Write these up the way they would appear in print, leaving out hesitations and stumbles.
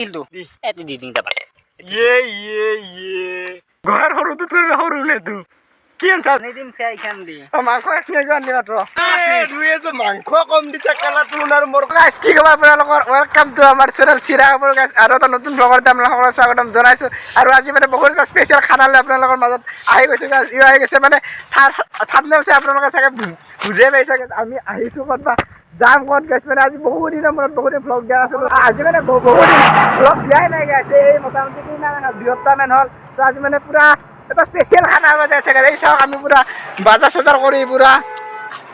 কিন্তু এতে দি দিন যাবা ঘর হরু তো তোর হরু নে তু কি আনছা নিদিম চাই খান দি মাংস একনে গান দি মাত্র দুই এসো মাংস কম দিতে কালা তুনার মোর গাইস কি খবর আপোনালোকৰ ওয়েলকাম টু আমাৰ চেনেল চিৰা খবৰ গাইস আৰু এটা নতুন ব্লগৰ দাম সকলোকে স্বাগতম জনাইছো আৰু আজি মানে বহুত এটা স্পেশাল খানা লৈ আপোনালোকৰ মাজত আহি গৈছে গাইস ই আহি গৈছে মানে থাম্বনেল চাই আপোনালোকে চাগে বুজে পাইছে আমি আহিছো ক'তবা যাম ক'ত গাইস মানে আজি বহুত দিনৰ মূৰত বহুত ব্লগ দিয়া আছিলো আজি মানে বহুত দিন ব্লগ দিয়াই নাই গাইস এই মোটামুটি বৃহত্তমান হ'ল তো আজি মানে পুৰা এটা স্পেশাল খানা বাজে আছে গাইস চাওক আমি পুৰা বাজাৰ চাজাৰ কৰি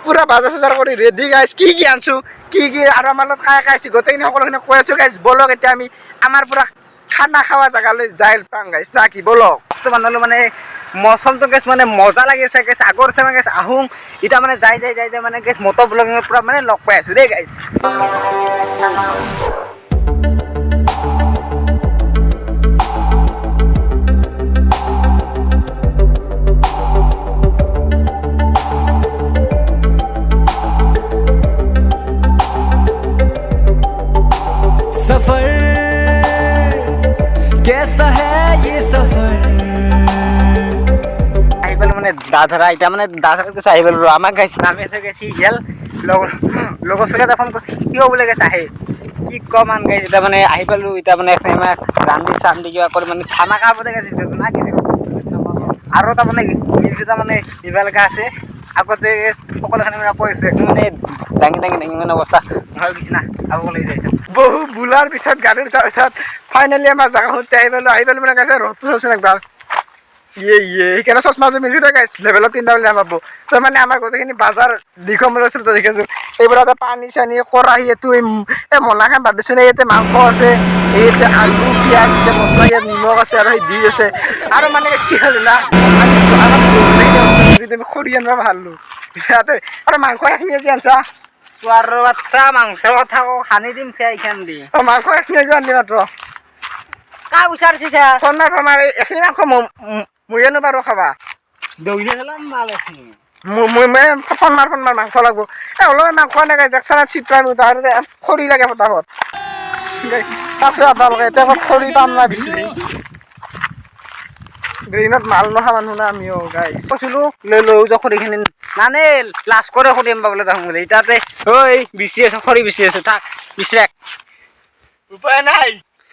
পুৰা বাজাৰ চাজাৰ কৰি ৰেডি গাইস কি আনছো কি আৰু আমাৰ লগত খাই খাইছি গোটেইখিনি সকলোখিনি কৈ আছো গাইস বলক এতিয়া আমি আমাৰ পুৰা খানা খাওয়া জায়গালৈ যাই পাম গাইস না কি বলক তো বানালো মানে মৌসুমটো গেছ মানে মজা লাগিছে গেছ আগৰ চেমা গেছ আহোঁ এটা মানে যাই মানে গেছ মটো ব্লগিঙৰ পৰা মানে লগ পাই আছো দেই গাইছ सफर कैसा है ये सफर আহিবল মানে দাদারা এটা মানে দাদার কাছে আহিবল আমার গাইছে আমি এসে গেছি গেল লগৰ সঙ্গে ফোন করছি কিয় বলে গেছে আহে কি কম আন গাইছে এটা মানে আহিবল এটা মানে রান্ধি চান্ধি কিবা করে মানে খানা খাবতে গেছে না কি আৰু এটা মানে নিউজ মানে ইভালকা আছে আগতে সকলোখানে মানে কৈছো একদম মানে দাঙি মানে অৱস্থা হৈ গৈছে না আকৌ লৈ যাইছে বহু বুলাৰ পিছত গাড়ীৰ তাৰপিছত ফাইনেলি আমাৰ জাগাতে আহিবল মানে গাইছে ৰ'দটো আছে একবাৰ সেইকাৰণে চশমাযোৰ মিলি থৈ গাইছ লেভেলত পিন্ধা বুলি নাভাবো তো মানে আমাৰ গোটেইখিনি বাজাৰ দিখম লৈছিল তো দেখিছো এইবোৰতে পানী চানী কৰাহি এইটো এই মনাখান বাদ দিছোঁ ইয়াতে মাংস আছে ইয়াতে আলু পিঁয়াজ মছলা ইয়াত নিমখ আছে আৰু সেই দি আছে আৰু মানে কি হ'ল না খৰি আনিব ভালো ইয়াতে আৰু মাংস এখিনি আজি আনছা চোৱাৰ বাচ্চা মাংসৰ কথা সানি দিম চে এইখান দি মাংস এখিনি আনি মাত্ৰ কা বিচাৰিছে ফোন এখিনি মাংস মই আনো বাৰু খাবা দৌৰি গেলাম মাল এখিনি মই ফোন মাৰ মাংস লাগব অলপ মাংস এনেকৈ দেখছানা চিপৰাই তাহাঁতে খৰি লাগে ফটাফট আছে আপোনালোকে এতিয়া খৰি পাম না বিচাৰি ড্ৰেইনত মাল নোহা মানুহ না আমিও গাই কৈছিলো লৈ যাওঁ খৰিখিনি নানে লাজ কৰে খৰিম পাবলৈ যাম বুলি তাতে ঐ বিচি আছো খৰি বিচি আছো থাক বিচৰাক উপায় নাই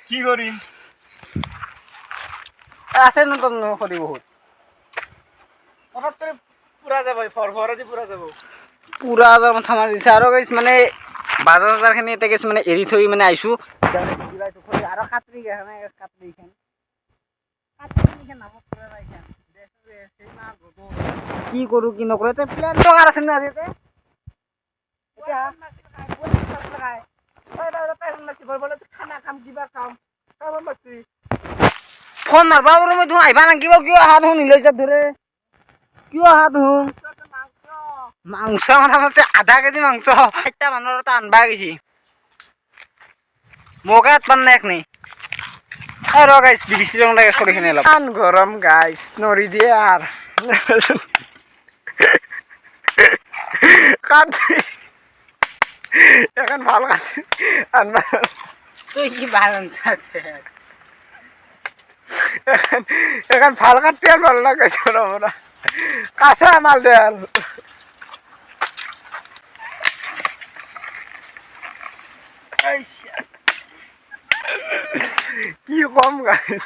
কি কৰিম আছে নতুন খৰি বহুত হঠাৎ কৰি পুৰা যাব ফৰফৰেদি পুৰা যাব পুৰা মাথা মাৰিছে আৰু মানে বাজাৰ চাজাৰখিনি এতিয়া গেছ মানে এৰি থৈ মানে আহিছোঁ আৰু কাটৰি কি কৰোঁ কি নকৰোঁ এতিয়া প্লেন টকাৰ আছে না ইয়াতে ফোন মাৰবা বাৰু মই আহিবা নাগিব কিয় অহা দেখোন নিলৈ যাত ধৰে কিয় অহা দেখোন মাংস কথা পাছে আধা কেজি মাংস চাৰিটা মানুহৰ এটা আনবা গৈছি মগাত পান নাই এখনি ৰ গাইছ বিচি ৰং লাগে খৰিখিনি অলপ গৰম গাইছ নৰি দিয়ে আৰু এখন ভাল কাটছে আনবা তুই কি ভাল আছে এখন ভাল কাটতে আর ভালো লাগাইছে আমরা কাঁচা মাল দেয়াল কি কম গাইছ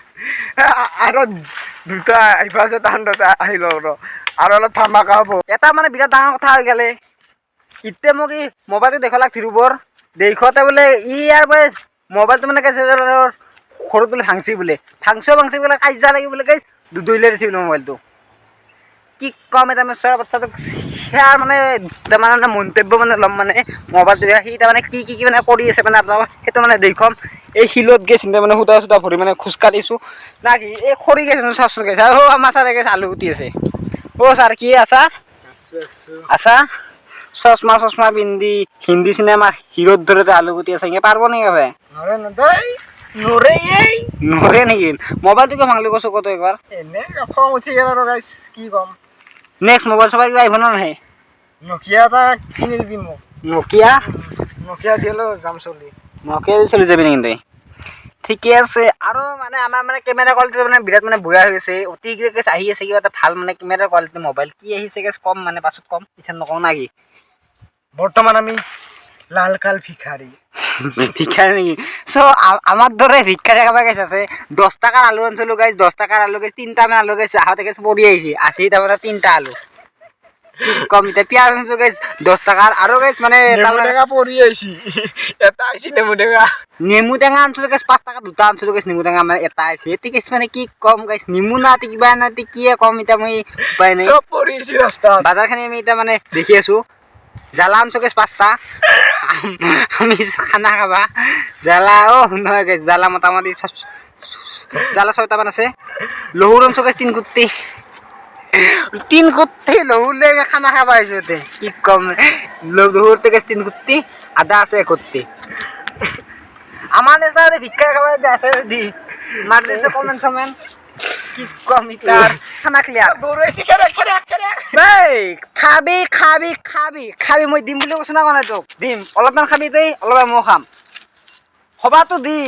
আৰু দুটা আহিবা আছে তাহাঁতে আহিল আৰু অলপ ধামাকা হ'ব এটা মানে বিৰাট ডাঙৰ কথা হৈ গ'লে ইতে মোক ই মোবাইলটো দেখালাক ফিৰুবৰ দেখতে বোলে ই আৰু বোলে মোবাইলটো মানে কৈছে ঘৰত বোলে ভাংচি বোলে ভাংচি বোলে কাজিয়া লাগি বোলে দৈলাই দিছে বোলে মোবাইলটো কি কম এটা মেচৰ কথাটো সেয়াৰ মানে তাৰমানে মন্তব্য মানে ল'ম মানে মোবাইলটো সি তাৰমানে কি মানে কৰি আছে মানে আপোনালোকক সেইটো মানে দেখুৱাম এই শিলত গেছ মানে সূতা চূতা ভৰি মানে খোজকাঢ়িছোঁ না কি এই খৰি গেছ চাচোন গেছ আমাৰ ছাৰে গেছ আলু গুটি আছে ছাৰ কি আছা আছা চশমা পিন্ধি হিন্দী চিনেমা হিৰোৰ দৰে আলু গুটি আছে পাৰব নেকি ভাই নৰে নেকি মোবাইলটো কিয় ভাঙলি কৈছো কত একবাৰ এনে খং উঠি গেল আৰু গাইছ কি কম নেক্সট মোবাইল চবাই কিবা আহিব না নাহে নকিয়া এটা কিনি দিবি মোক নকিয়া নকিয়া দিলেও যাম চলি নকিয়া চলি যাবি নেকি তই ঠিকে আছে আৰু মানে আমাৰ মানে কেমেৰা কোৱালিটি মানে বিৰাট মানে বেয়া হৈ গৈছে অতি কেছ আহি আছে কিবা এটা ভাল মানে কেমেৰা কোৱালিটি মোবাইল কি আহিছে কেছ কম মানে পাছত কম এতিয়া নকওঁ না কি বৰ্তমান আমি লালকাল ভিখাৰী ভিক্ষাৰী নেকি আমাৰ দৰে ভিক্ষাৰী খাব গেছ আছে 10 টাকাৰ আলু আনিছিলোঁ গাইছ 10 টাকাৰ আলু গাইছ 3টামান আলু গাইছ আহোঁতে গেছ পৰি আহিছে 80 টাকা 3টা আলু কি কম এতিয়া পিঁয়াজ আনিছোঁ গাইছ 10 টাকাৰ আৰু গাইছ মানে নেমু টেঙা পৰি আহিছি এটা আহিছি নেমু টেঙা আনিছিলোঁ গাইছ 5 টাকা 2টা আনিছিলোঁ গাইছ নেমু টেঙা মানে এটা আহিছে এতিয়া গাইছ মানে কি কম গাইছ নেমু নাতি কিবা নাতি কিয়ে কম এতিয়া মই উপায় নাই চব পৰি আহিছি ৰাস্তাত বাজাৰখিনি আমি এতিয়া মানে দেখি আছোঁ জ্বালা আনিছোঁ গাইছ 5টা আমি খানা খাবা জ্বালা নহয় গাইছ জ্বালা মোটামুটি জ্বালা 6টামান আছে লহুৰ আনিছোঁ গাইছ 3 কুটি লহুৰ লৈ খানা খাবা আহিছোঁ ইয়াতে কি কম লহুৰতে গাইছ 3 কুটি আদা আছে 1 কুটি আমাৰ নিচিনা ভিক্ষা খাবা আছে দি মাৰ দিছে কমেণ্ট চমেণ্ট কি কম ইতাৰ খানা ক্লিয়াৰ খাবি মই দিম বুলি কৈছো না কোৱা নাই তোক দিম অলপমান খাবি দেই অলপমান মই খাম সবাতো দি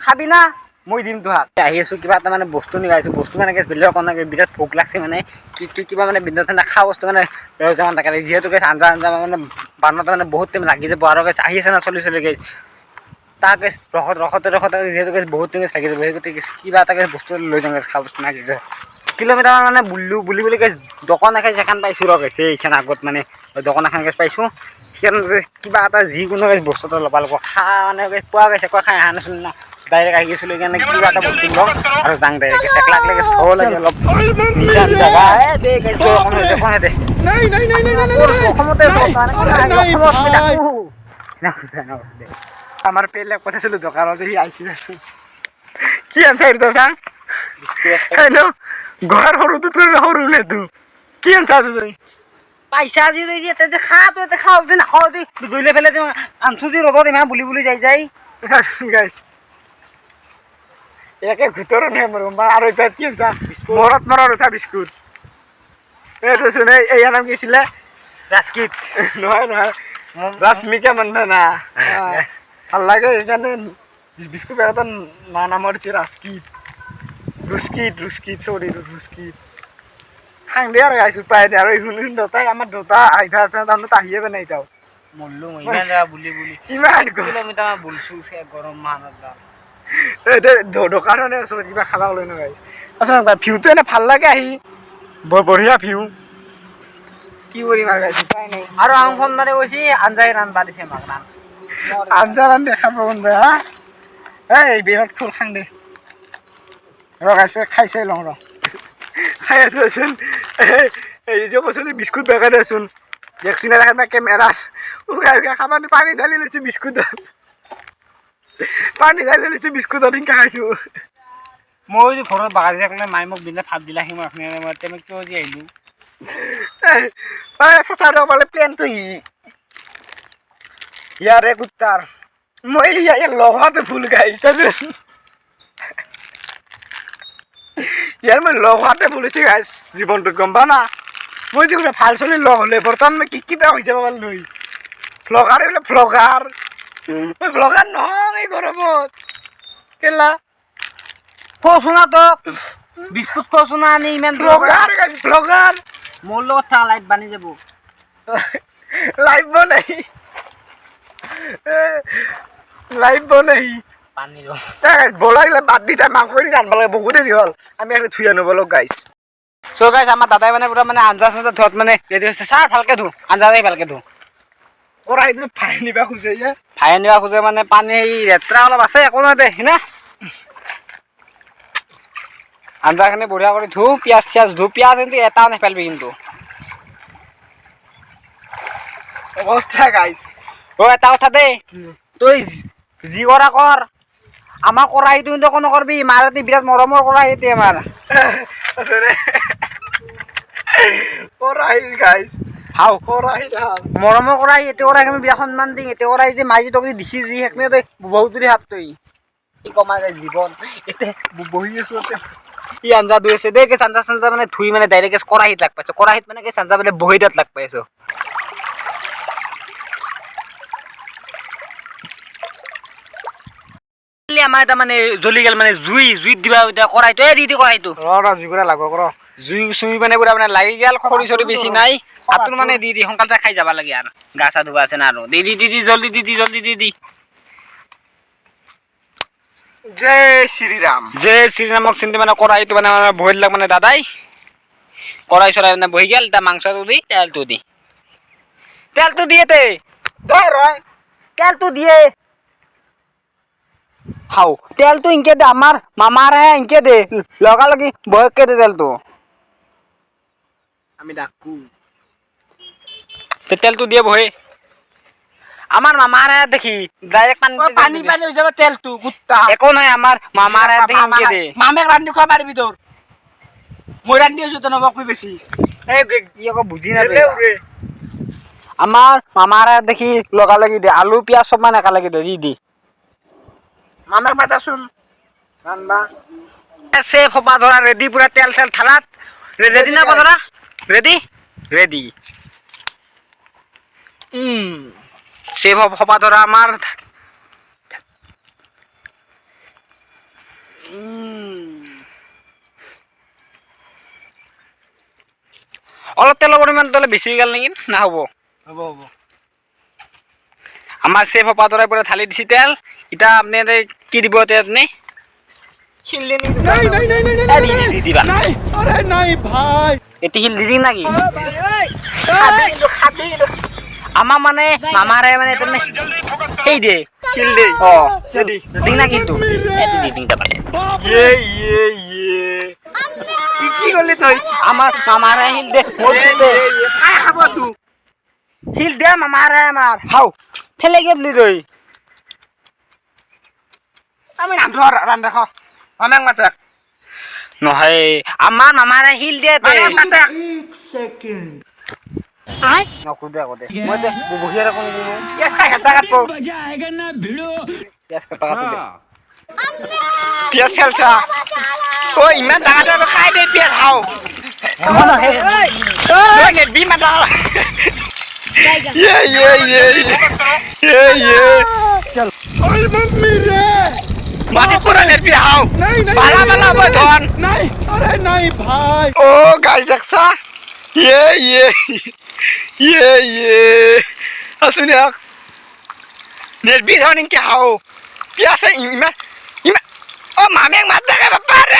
খাবি না মই দিম তোহাক আহি আছোঁ কিবা এটা মানে বস্তু নিবাইছোঁ বস্তু মানে বেলেগ অকণ বিৰাট ভোক লাগছে মানে কি কিবা মানে বিন্দু ঠাণ্ডা খোৱা বস্তু মানে লৈ যাব নাথাকে যিহেতু গেছ আঞ্জা মানে বানতে মানে বহুত টাইম লাগি যাব আৰু গেছ আহি আছে না চলি গেছ তাক গেছ ৰখতে যিহেতু গেছ বহুত টাইম লাগি যাব সেই গতিকে কিবা এটা গেছ বস্তু লৈ যাওঁ গেছ খোৱা বস্তু নাকি কিলোমিটাৰ মানে বুলি গেছ দোকান এখন যেখান পাইছোঁ ৰ গেছে এইখান আগত মানে দোকান এখন গেছ পাইছোঁ সেইখন কিবা এটা যিকোনো গেছ বস্তু এটা ল'ব লাগিব মানে গেছ পোৱা গৈছে খাই অহা নাছিলোঁ না ডাইৰেক্ট আহি গৈছিলোঁ সেইকাৰণে কিবা এটা বস্তু লওঁ আৰু যাং ডাইৰেক্ট একলাগ লাগে থ'ব লাগে অলপ নিজান জেগা দে গেছ দে অসমতে আমাৰ পেলে পঠাইছিলোঁ দোকানত সি আহিছিল কি আনচাৰ তই চাং ঘৰ সৰুটো তোৰ সৰু নে তোৰ কি আনচাৰ তই পইচা যি লৈ যে যে খা তই এতে খাওঁ যে নাখাওঁ দি ধুইলে ফেলে আনছো যি ৰ'দত ইমান বুলি যাই গাইছ একে ভিতৰত নহয় মোৰ আৰু এতিয়া কি আনছা মৰত মৰৰ উঠা বিস্কুট এইটোচোন এই নাম কি আছিলে ৰাজকিট নহয় ৰাশ্মিকা মন্দনা ভাল লাগে সেইকাৰণে বিস্কুট পেকেটৰ নাম দিছে ৰাজকিট ৰুস্কিট চৰি ৰুস্কিট খাং দে আৰু গাইছোঁ পাই দে আৰু এইখন দেউতাই আমাৰ দেউতা আহিবা আছে তাৰমানে আহিয়ে পেলাই এতিয়াও মল্লো ইমান জেগা বুলি ইমান কিলোমিটাৰ বুলছোঁ গৰম মাহত দোকাননে ওচৰত কিবা খাবা লৈ নাগাইছ আচ্ছা ভিউটো এনে ভাল লাগে আহি বৰ বঢ়িয়া ভিউ কি কৰিম আৰু গাইছোঁ উপায় নাই আৰু আম ফোন মাৰি কৈছি আঞ্জাই ৰান্ধবা দিছে মাক ৰান আঞ্জা ৰান্ধি দেখাব মন যায় হা এই বিহত খোল খাং দে ৰ গাইছে খাইছে লওঁ ৰ খাই আছোচোন এই যে কৈছিলোঁ বিস্কুট পেকেট আছোন ভেকচিনে দেখাত মই কেমেৰাত উগাই খাব পানী ঢালি লৈছোঁ বিস্কুটত ইনকা খাইছোঁ মই যদি ঘৰত বাগাৰি থাকিলে মায়ে মোক বিনা ভাত দিলা সি মই মই কিয় যে আহিলোঁ চাচাৰ পালে প্লেনটো ইয়াৰে কুত্তাৰ মই ইয়াৰ লগতে ভুল গাইছোঁ ইয়াৰ মই লগতে ভুলিছে গাইছ জীৱনটোত গম পা না মই যে ভাল চলি লগ হ'লে বৰ্তমান মই কি বেয়া হৈ যাব পাৰলোঁ ভ্লগাৰ বোলে ভ্লগাৰ মই ভ্লগাৰ নহয় এই গৰমত কেলা খোৱাচোনা তোক বিস্কুট খোৱাচোনা আনি ইমান ভ্লগাৰ গাইছ ভ্লগাৰ মোৰ লগত থাকা লাইট বানি যাব লাইভ বনাই পানী বলাগিলে বাদ দি তাই মাংস দি ৰান্ধিব লাগে বহুত দেৰি হ'ল আমি আৰু ধুই আনিব লগ গাইছ চ' গাইছ আমাৰ দাদাই মানে পুৰা মানে আঞ্জা চাঞ্জা ধোৱাত মানে ৰেডি হৈছে চা ভালকে ধো আঞ্জা ভালকে ধো কৰাইটো ভাই নিবা খোজে ভাই আনিব খোজে মানে পানী এই লেতেৰা অলপ আছে একো নহয় দে না আঞ্জাখিনি বঢ়িয়া কৰি ধো পিঁয়াজ চিয়াজ ধো পিঁয়াজ কিন্তু এটাও নেপেলবি কিন্তু অৱস্থা গাইছ এটা কথা দেই তই যি কৰা কৰ আমাৰ কৰাহিটো কিন্তু একো নকৰবি মাৰতি বিৰাট মৰমৰ কৰাহিতে আমাৰ কৰাহি গাইছ হাও কৰাহি মৰমৰ কৰাহি এতে কৰাহি আমি বিৰাট সন্মান দিম এতে কৰাহি যে মাই তোক দিছি যি সেইখিনি তই বহুত দূৰি হাত তই কি কমা যায় জীৱন এতিয়া বহি আছো ই আঞ্জা ধুই আছে দেই গেছ আঞ্জা চাঞ্জা মানে ধুই মানে ডাইৰেক্ট কৰাহিত লাগ পাইছো কৰাহিত মানে গেছ আঞ্জা মানে বহি দিয়াত লাগ পাইছো আমাৰ এটা মানে জ্বলি গেল মানে জুইত দিবা এতিয়া কৰাইটো দি কৰাইটো জুইকুৰা লাগব কৰ জুই মানে পুৰা মানে লাগি গেল খৰি চৰি বেছি নাই আতুৰ মানে দি সোনকালে খাই যাব লাগে আৰু গা চা ধুবা আছে না আৰু দি জলদি দি জয় শ্ৰীৰাম যে শ্ৰীৰামক চিন্তি মানে কৰাইটো মানে বহি লাগ মানে দাদাই কড়াই চড়াই মানে বহি গেল তা মাংসটো দি তেলটো দিয়ে তেলটো দিয়ে হাও তেলটো ইনকে দে আমার মামারে ইনকে দে লগালগি বয়কে দে তেলটো আমি ডাকু তেলটো দিয়ে বহে আমার মামারে দেখি ডাইরেক্ট পানি হৈ যাব তেলটো কুত্তা একো নাই আমার মামারে দেখি ইনকে দে মামেক ৰান্ধি খোৱা পাৰিবি তোৰ মই ৰান্ধি আছো তই নবকবি বেছি এই কি আকৌ বুজি না আমার মামারে দেখি লগালগি দে আলু পিয়াজ সব মানে একালগে দে দি মামেক মাতাচোন ৰান্ধবা সে ফপা ধৰা ৰেডি পুৰা তেল তেল থালাত ৰেডি না ধৰা ৰেডি সে ফপা ধৰা আমাৰ অলপ তেলৰ পৰিমাণ তাহলে বেছি হৈ গেল নেকি না হ'ব আমার সে ফপা ধরা পুরা থালি দিছি তেল এটা আপনি কি দিব আপনি এটি হিল দিদি নাকি আমার মানে মামারে মানে সেই দে হিল দে দিং না কিন্তু কি করলি তুই আমার মামারে হিল দে হিল দে মামারে আমার হাও ফেলে গেলি রই আমি ৰান্ধো ৰান্ধা খাওঁ মামেক মাতাক নহয় আমাৰ মামাৰে হিল দে মাতাক নকু দে মই দে বহিয়াৰ কোন কেছ খাই হাতা কাটব পিয়াজ ফেলছা ঐ ইমান ডাঙৰ খাই দে পিয়াজ খাওঁ নেটবি মাতা মাটি পুরা নেটবি খাওঁ পালা মই ধন ও গাইজ দেখছা আসুন নেটবি ধন ইনকে খাওঁ পিয়াজ ইমান ও মামেক মাত থাকে বাপা রে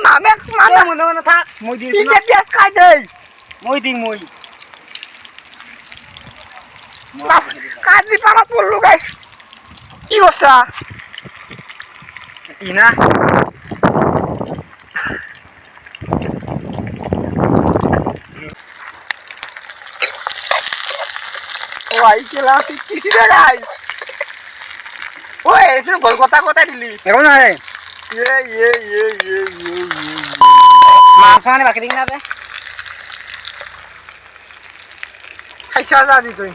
মামেক মাতা মনে মনে থাক মই দিম ইনকে পিয়াজ খাই দে মই দিম মই কাজি পারাত পড়লো গাইস কি করছা ইনা ও আই কেলা শিখছি রে গাইস ওই এসে বল কথা দিলি এখন নাই মাংস মানে বাকি দিন না দে খাইছা যা দি তুই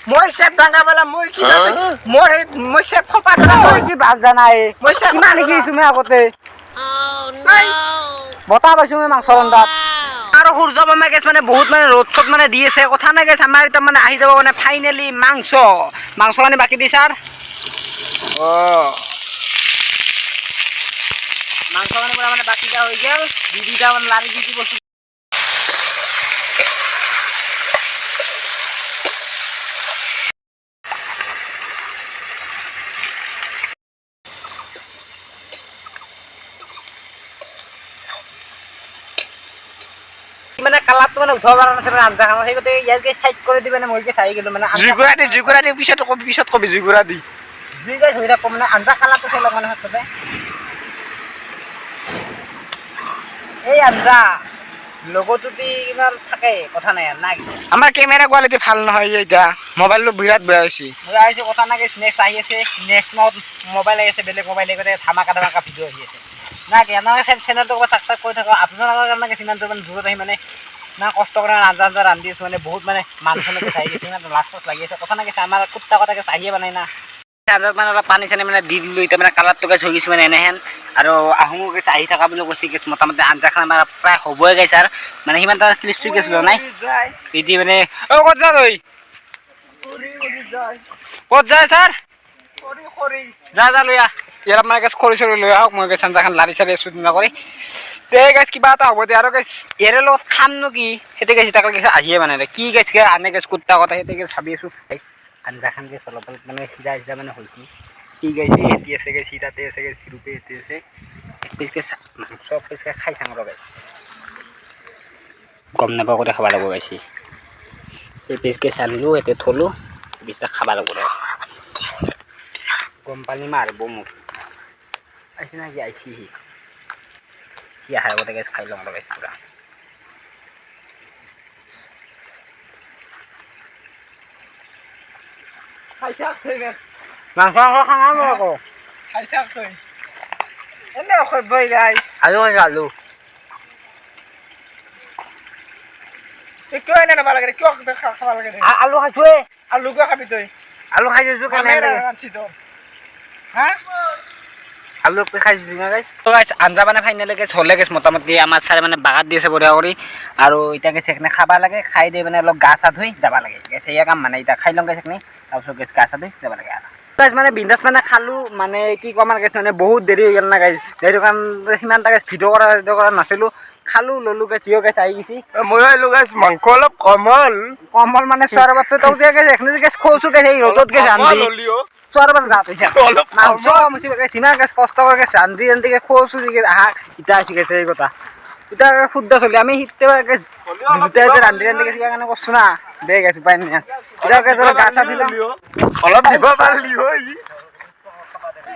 মই সেপ ডাঙ্গা বলা মই কি মই সেপ খপা ধৰা মই কি ভাত জানাই মই সেপ কিমান দেখিছো মই আগতে বতা পাইছো মই মাংস ৰন্ধাত আৰু সূৰ্য মামা গেছ মানে বহুত মানে ৰ'দ চদ মানে দি আছে কথা নাই গেছ আমাৰ এতিয়া মানে আহি যাব মানে ফাইনেলি মাংস মানে বাকি দি ছাৰ মাংস মানে পুৰা মানে বাকি দিয়া হৈ গেল দুটা মানে লাৰি দি বস্তু মানে কালাৰটো মানে উঠাব পৰা নাছিলে আঞ্জা খাওঁ সেই গতিকে ইয়াকে চাইড কৰি দিবে মই চাই গেলো মানে জুইকুৰা দি পিছত কবি জুইকুৰা দি জুই গাই ধৰি থাকো মানে আঞ্জা কালাৰটো চাই লওক মানে হাততে এই আঞ্জা লগতো দি কিবা থাকে কথা নাই না আমাৰ কেমেৰা কোৱালিটি ভাল নহয় এতিয়া মোবাইলটো বিৰাট বেয়া হৈছে মই আহিছোঁ কথা নাই নেক্সট আহি আছে নেক্সট মোবাইল আহি আছে বেলেগ মোবাইল আগতে ধামাকা ভিডিঅ' আহি আছে না কি আপোনালোকে চেনেলটো ক'ৰবাত ছাবস্ক্ৰাইব কৰি থাকক আপোনালোকৰ কাৰণে সিমানটো মানে দূৰত আহি মানে না কষ্ট কৰি আঞ্জা ৰান্ধি আছোঁ মানে বহুত মানে মানুহ চাই গৈছে মানে লাষ্ট লাগি আছে কথা নাগিছে আমাৰ কুত্তা কথাকে চাহিয়ে বনাই না আঞ্জাত মানে অলপ পানী চানি মানে দি দিলোঁ এতিয়া মানে কালাৰটো গেছ হৈ গৈছে মানে এনেহেন আৰু আহোঁ গেছে আহি থকা বুলি কৈছে গেছ মোটামুটি আঞ্জাখন আমাৰ প্ৰায় হ'বই গৈছে আৰু মানে সিমান এটা ক্লিপ চুই গৈছিলোঁ নাই এতিয়া মানে ক'ত যা তই ক'ত যায় ছাৰ যা যা লৈ আহ ইয়াৰ মানে গেছ খৰি চৰি লৈ আহক মই গেছ আঞ্জাখন লাৰি চাৰি চুট নকৰি তে গেছ কিবা এটা হ'ব দে আৰু গেছ ইয়াৰে লগত খাম নো কি সেইটো গেছ তাকে গেছ আহিয়ে মানে কি গেছ আনে গেছ কুৰ্তা কথা সেইটো গেছ ভাবি আছোঁ আঞ্জাখন গেছ অলপ অলপ মানে সিধা সিধা মানে হৈছে কি গেছ এটি আছে গেছ সিধাতে আছে গেছ ৰূপে এটি আছে পিছ গেছ মাংস পিছ খাই থাকোঁ ৰ গেছ গম নাপাওঁ কৰি খাব লাগিব গেছি এই পিছ গেছ আনিলোঁ এতিয়া থলোঁ পিছটা খাব লাগিব ৰ গম পালি মাৰিব মোক আহিছে না কি আহিছেহি কি আহাৰ আগতে গেছ খাই লওঁ গেছ পুৰা মাংস খাওঁ আকৌ আলু খাইছোঁ আলু আলু খাইছোঁ আলু কিয় খাবি তই আলু খাই দিছোঁ কেনেকৈ আলু খাইছোঁ গাইছ তো গাইছ আঞ্জা মানে ফাইনেলি গেছ হ'লে গেছ মোটামুটি আমাৰ চাৰে মানে বাগাত দি আছে বঢ়িয়া কৰি আৰু এতিয়া গেছ সেইখিনি খাব লাগে খাই দি মানে অলপ গা চা ধুই যাব লাগে গেছ এয়া কাম মানে এতিয়া খাই লওঁ গেছ সেইখিনি তাৰপিছত গেছ গা চা ধুই যাব লাগে আৰু গাইছ মানে বিন্দাছ মানে খালোঁ মানে কি ক'ম আৰু গেছ মানে বহুত দেৰি হৈ গ'ল না গাইছ সেইটো কাৰণ সিমান এটা গেছ ভিডিঅ' কৰা নাছিলোঁ খালোঁ ল'লোঁ গেছ সিও গেছ আহি গৈছি মই আহিলো গাইছ মাংস অলপ কমল কমল মানে চোৱাৰ পাছত তই যে গেছ এইখিনি গেছ খোৱাছোঁ গেছ এই ৰ'দত গেছ আনদি চোৱাৰ পাছত গাত হৈছে মাংস সিমান গেছ কষ্ট কৰি গেছ ৰান্ধি ৰান্ধি গেছ খোৱাছোঁ যে আহা ইটা আহিছে গেছ এই কথা এতিয়া শুদ্ধ চলি আমি সিতেবা গেছ দুটাই যে ৰান্ধি ৰান্ধি গেছ কিবা কাৰণে কৰছোঁ না দে গেছ উপায় নাই এতিয়া গেছ অলপ গা চা ধুই লওঁ অলপ দিব পাৰিলি হয়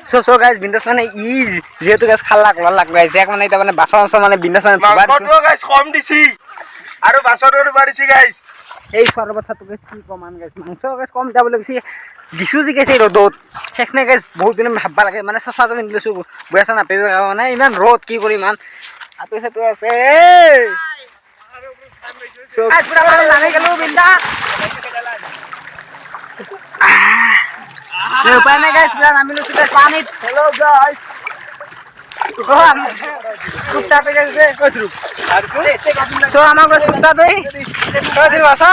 চ' গাইজ বিন্দাছ মানে যিহেতু গাছ খালাক ললাক গাইজ ইয়াক মানে এতিয়া মানে বাচন চাচন মানে বিন্দাছ মানে মাংসটো গাইছ কম দিছি আৰু বাচনটো বাঢ়িছি গাইছ এই খোৱাৰ কথাটো গেছ কি কম আন গাইছ মাংস গেছ কম যাবলৈ বেছি দিছোঁ যে গেছ এই ৰ'দত সেইখিনি গেছ বহুত দিন ভাববা লাগে মানে চচমাটো পিন্ধি লৈছোঁ বৈ চা নাপাবি মানে ইমান ৰ'দ কি কৰি ইমান আঁতৰি চাতৰি আছে নামি গ'লোঁ বিন্দাছ উপায় নাই গাইছ পুৰা নামি লৈছোঁ গাইছ পানীত হেল্ল' গাইছ কুত্তাটো গেছে কৈছোঁ চ' আমাৰ গছ কুত্তাটোই তই দিম আছা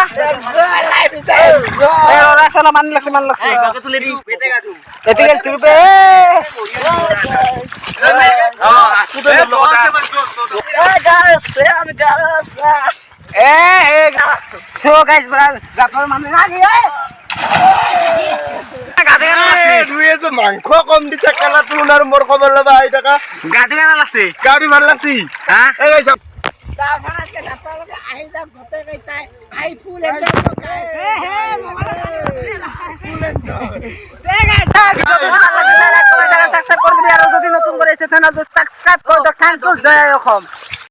মান লাগছে এতে গেছ তুলবে চ' গাইছ পুৰা জাতৰ মানুহ না কি মাংস কম দিছে কেলাটো আৰু মোৰ খবৰ ল'বা আহি থকা গাড়ী কেনা লাগছে গাড়ী ভাল লাগছি হা যদি নতুন করে এসেছেন সাবস্ক্রাইব করে দাও থ্যাংক ইউ জয় অসম